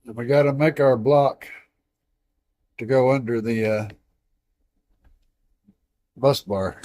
And we got to make our block to go under the bus bar.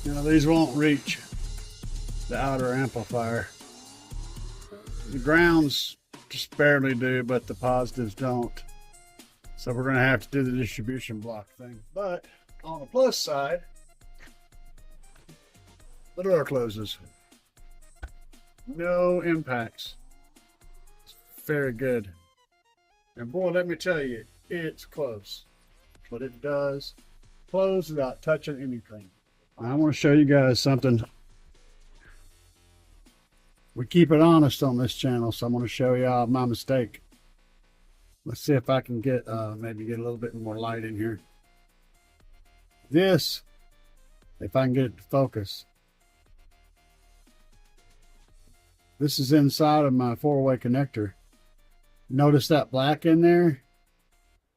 Now these won't reach the outer amplifier. The grounds just barely do, but the positives don't. So we're going to have to do the distribution block thing. But on the plus side, the door closes. No impacts. It's very good. And boy, let me tell you, it's close. But it does close without touching anything. I want to show you guys something. We keep it honest on this channel, so I'm going to show y'all my mistake. Let's see if I can get maybe get a little bit more light in here. This, if I can get it to focus, this is inside of my four-way connector. Notice that black in there?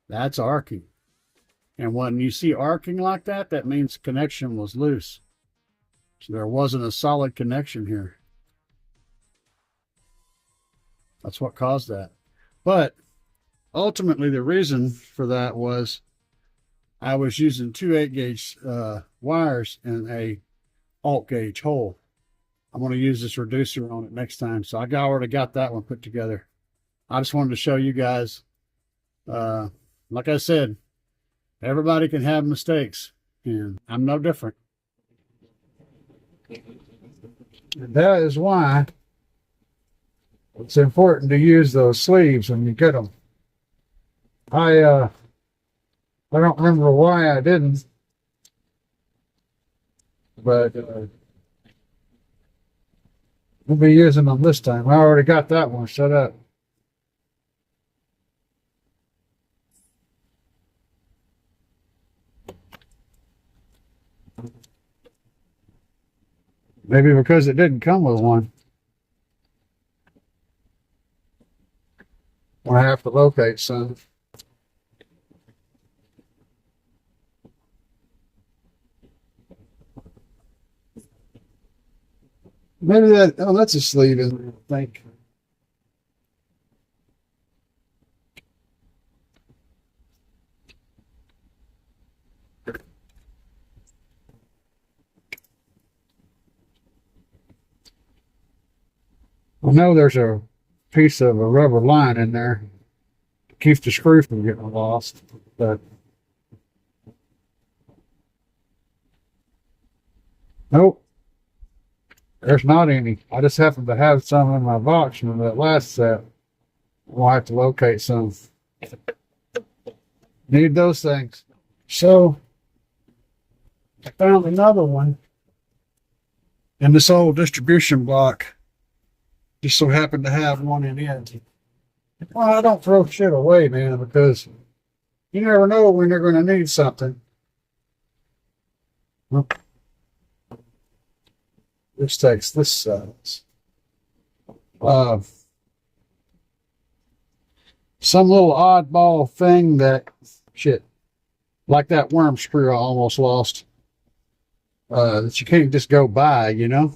That's arcing. And when you see arcing like that, that means the connection was loose. So there wasn't a solid connection here. That's what caused that. But ultimately, the reason for that was I was using two 8-gauge wires in a alt gauge hole. I'm going to use this reducer on it next time. So I already got that one put together. I just wanted to show you guys. Like I said, everybody can have mistakes, and I'm no different. And that is why it's important to use those sleeves when you get them. I don't remember why I didn't, but we'll be using them this time. I already got that one set up. Maybe because it didn't come with one. I have to locate some. Maybe that, oh, that's a sleeve, isn't it? I think. I know there's a piece of a rubber line in there to keep the screw from getting lost, but nope, there's not any. I just happen to have some in my box from that last set. We'll have to locate some. Need those things. So I found another one in this old distribution block. Just so happened to have one in it. Well, I don't throw shit away, man, because you never know when you're going to need something. Well, this takes this size. Some little oddball thing that, shit, like that worm screw I almost lost. that you can't just go buy, you know.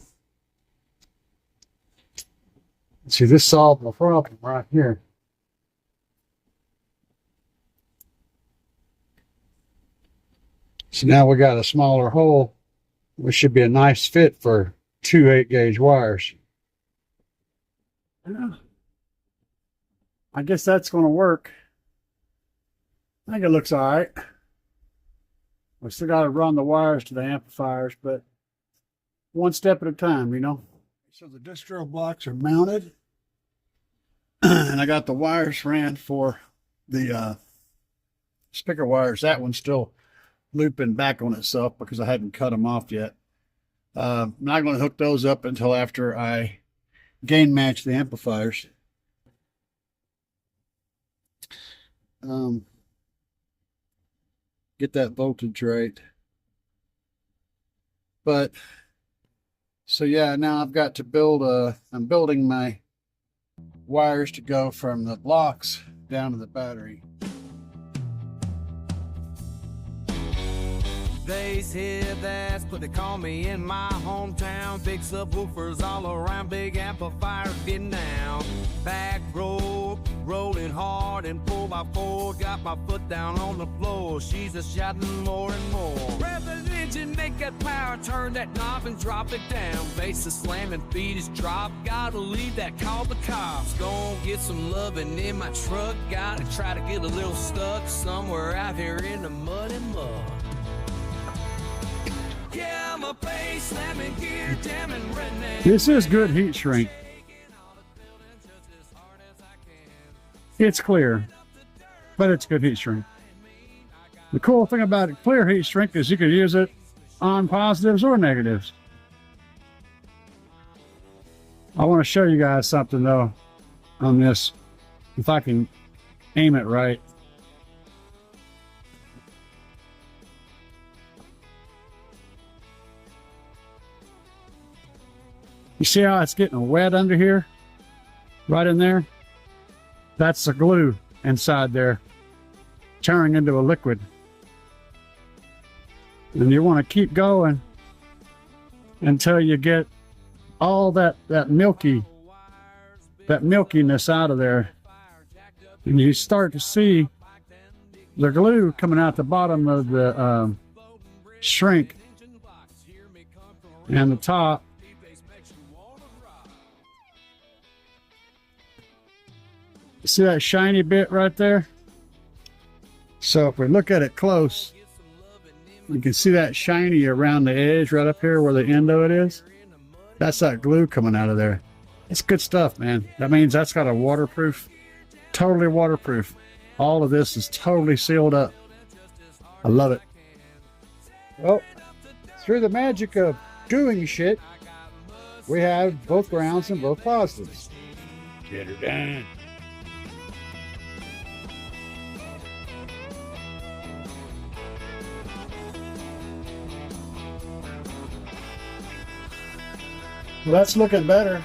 See, this solved my problem right here. So now we got a smaller hole, which should be a nice fit for 2 8-gauge wires. Yeah. I guess that's going to work. I think it looks all right. We still got to run the wires to the amplifiers, but one step at a time, you know. So the distro blocks are mounted, and I got the wires ran for the speaker wires. That one's still looping back on itself because I hadn't cut them off yet. I'm not going to hook those up until after I gain match the amplifiers. Get that voltage right. But so yeah, now I've got to build I'm building my wires to go from the blocks down to the battery. They say that's what they call me in my hometown. Big subwoofers all around, big amplifiers getting down. Back road, rolling hard and 4x4. Got my foot down on the floor. She's a shouting more and more. Rev the engine, make that power, turn that knob and drop it down. Bass is slamming, feet is drop. Gotta leave that, call the cops. Gonna get some loving in my truck. Gotta try to get a little stuck somewhere out here in the mud and mud. Yeah, I'm a bass slamming, gear jamming redneck. This is good heat shrink. It's clear, but it's good heat shrink. The cool thing about it, clear heat shrink, is you can use it on positives or negatives. I want to show you guys something though on this, if I can aim it right. You see how it's getting wet under here? Right in there? That's the glue inside there, turning into a liquid. And you want to keep going until you get all that milkiness out of there. And you start to see the glue coming out the bottom of the shrink and the top. See that shiny bit right there? So if we look at it close, you can see that shiny around the edge right up here where the end of it is. That's that glue coming out of there. It's good stuff, man. That means that's got a waterproof, totally waterproof. All of this is totally sealed up. I love it. Well, through the magic of doing shit, we have both grounds and both positives. Get her done. Well, that's looking better.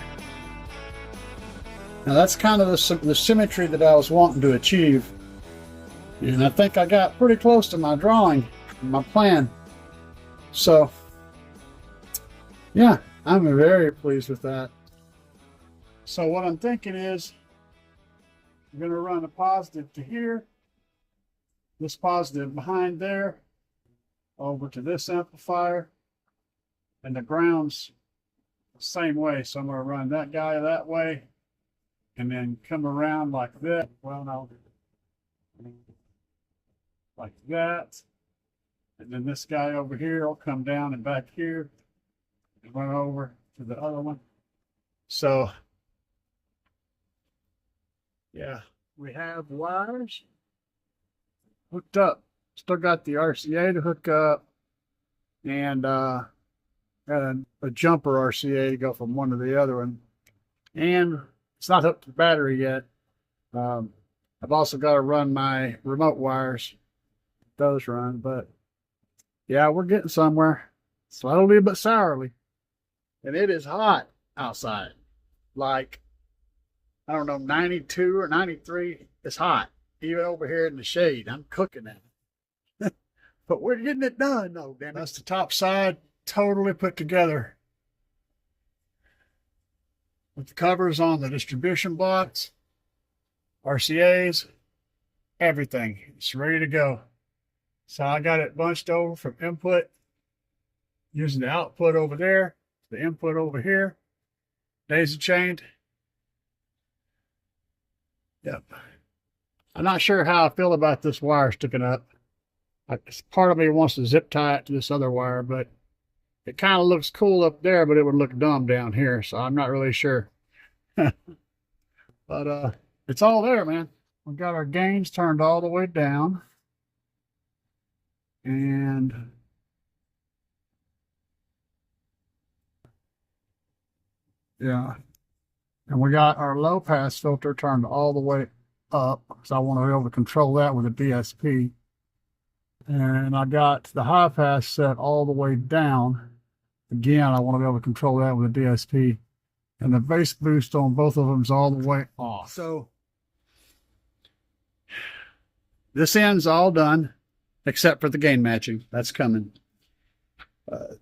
Now that's kind of the symmetry that I was wanting to achieve. And I think I got pretty close to my drawing, my plan. So, yeah, I'm very pleased with that. So what I'm thinking is, I'm going to run a positive to here, this positive behind there, over to this amplifier, and the ground's same way. So I'm going to run that guy that way and then come around like that. Well, no, like that. And then this guy over here will come down and back here and run over to the other one. So yeah, we have wires hooked up. Still got the RCA to hook up, and got a jumper RCA to go from one to the other one. And it's not hooked to the battery yet. I've also got to run my remote wires. Those run, but yeah, we're getting somewhere. Slowly but sourly. And it is hot outside. Like, I don't know, 92 or 93. It's hot. Even over here in the shade. I'm cooking it. But we're getting it done, though, Dan. That's the top side totally put together with the covers on the distribution box, RCAs, everything. It's ready to go. So I got it bunched over from input, using the output over there, the input over here, daisy chained. Yep. I'm not sure how I feel about this wire sticking up. Part of me wants to zip tie it to this other wire, but it kind of looks cool up there, but it would look dumb down here, so I'm not really sure. But it's all there, man. We've got our gains turned all the way down. And yeah. And we got our low pass filter turned all the way up, because I want to be able to control that with a DSP. And I got the high pass set all the way down. Again, I want to be able to control that with a DSP. And the bass boost on both of them is all the way off. So this end's all done, except for the gain matching. That's coming.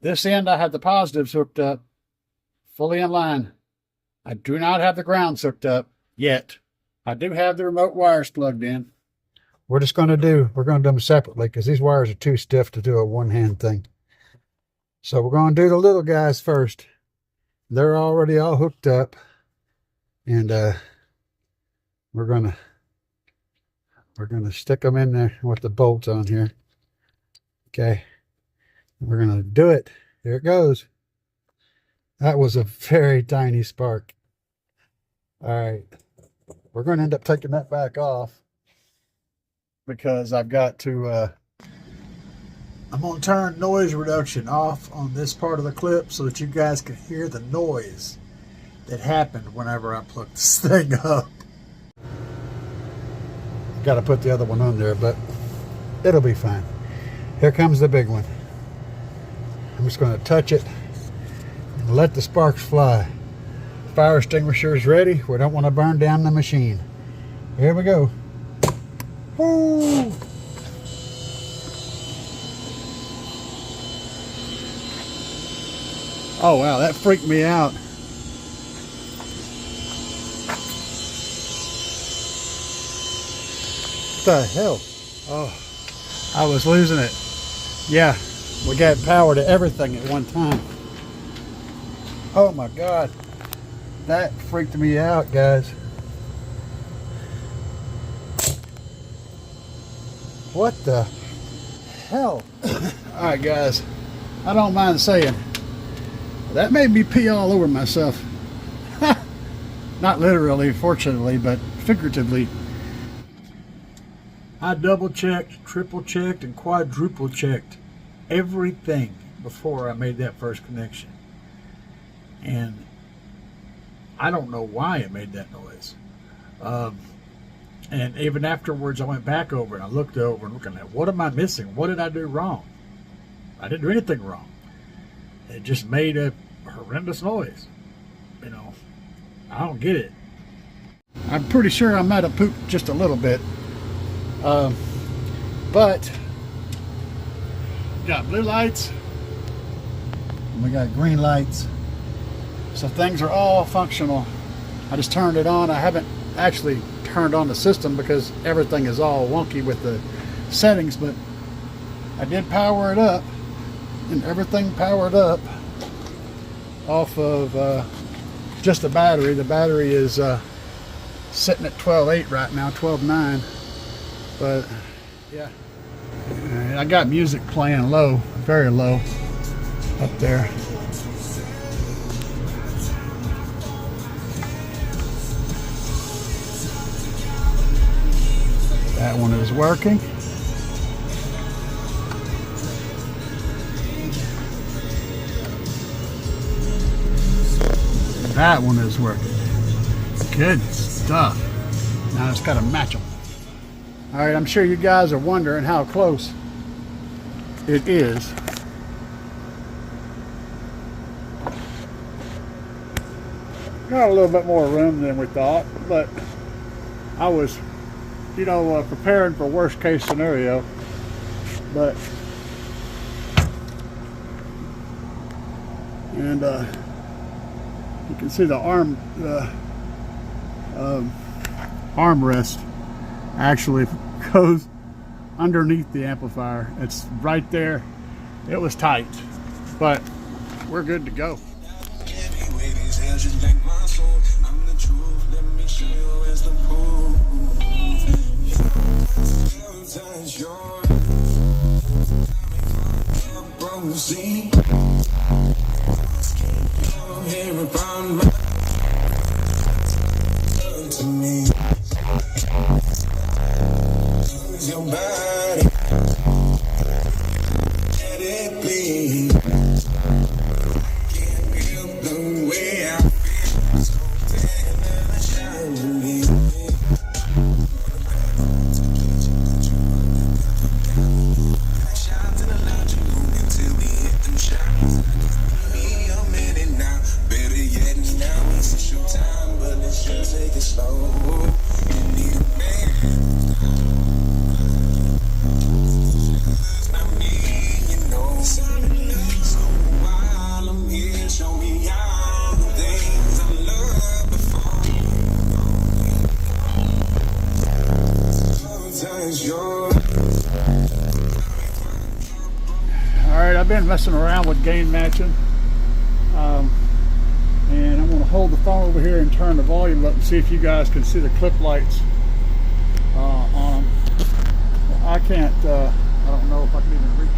This end, I have the positives hooked up, fully in line. I do not have the grounds hooked up yet. I do have the remote wires plugged in. We're going to do them separately because these wires are too stiff to do a one-hand thing. So we're going to do the little guys first. They're already all hooked up. And we're going to stick them in there with the bolts on here. Okay. We're going to do it. Here it goes. That was a very tiny spark. All right. We're going to end up taking that back off because I've got to, I'm going to turn noise reduction off on this part of the clip so that you guys can hear the noise that happened whenever I plugged this thing up. Got to put the other one on there, but it'll be fine. Here comes the big one. I'm just going to touch it and let the sparks fly. Fire extinguisher is ready. We don't want to burn down the machine. Here we go. Woo! Oh wow, that freaked me out. What the hell? Oh, I was losing it. Yeah, we got power to everything at one time. Oh my God. That freaked me out, guys. What the hell? Alright, guys. I don't mind saying, that made me pee all over myself. Not literally, fortunately, but figuratively. I double checked, triple checked, and quadruple checked everything before I made that first connection. And I don't know why it made that noise. And even afterwards, I went back over and I looked over and looking at, what am I missing? What did I do wrong? I didn't do anything wrong. It just made a horrendous noise. You know, I don't get it. I'm pretty sure I might have pooped just a little bit. But got blue lights and we got green lights. So things are all functional. I just turned it on. I haven't actually turned on the system because everything is all wonky with the settings, but I did power it up and everything powered up off of just the battery. The battery is sitting at 12.8 right now, 12.9. But yeah, I got music playing low, very low up there. That one is working. That one is working. Good stuff. Now it's got to match them. All right, I'm sure you guys are wondering how close it is. Got a little bit more room than we thought, but I was, you know, preparing for worst case scenario. But And you can see the armrest actually goes underneath the amplifier. It's right there. It was tight, but we're good to go. Alright, I've been messing around with gain matching, and I'm going to hold the phone over here and turn the volume up and see if you guys can see the clip lights on them. I can't, I don't know if I can even reach it.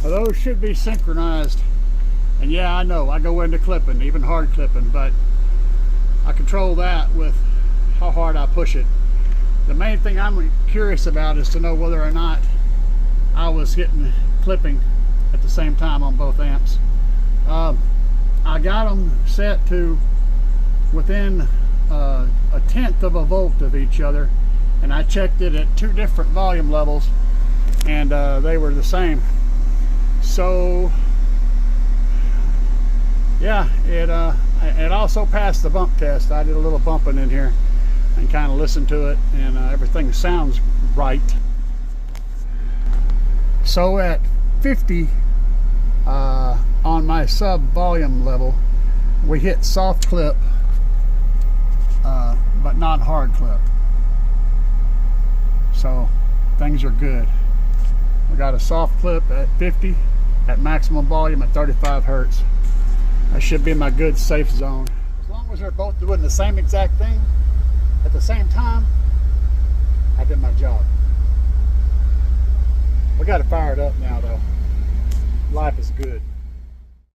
Those should be synchronized, and yeah, I know I go into clipping, even hard clipping, but I control that with how hard I push it. The main thing I'm curious about is to know whether or not I was hitting clipping at the same time on both amps. I got them set to within a 1/10 of a volt of each other, and I checked it at 2 different volume levels, and they were the same. So yeah, it also passed the bump test. I did a little bumping in here and kind of listened to it, and everything sounds right. So at 50 on my sub volume level, we hit soft clip, but not hard clip. So things are good. We got a soft clip at 50 at maximum volume at 35 hertz. That should be my good safe zone. As long as they're both doing the same exact thing at the same time, I did my job. We got to fire it up now though. Life is good.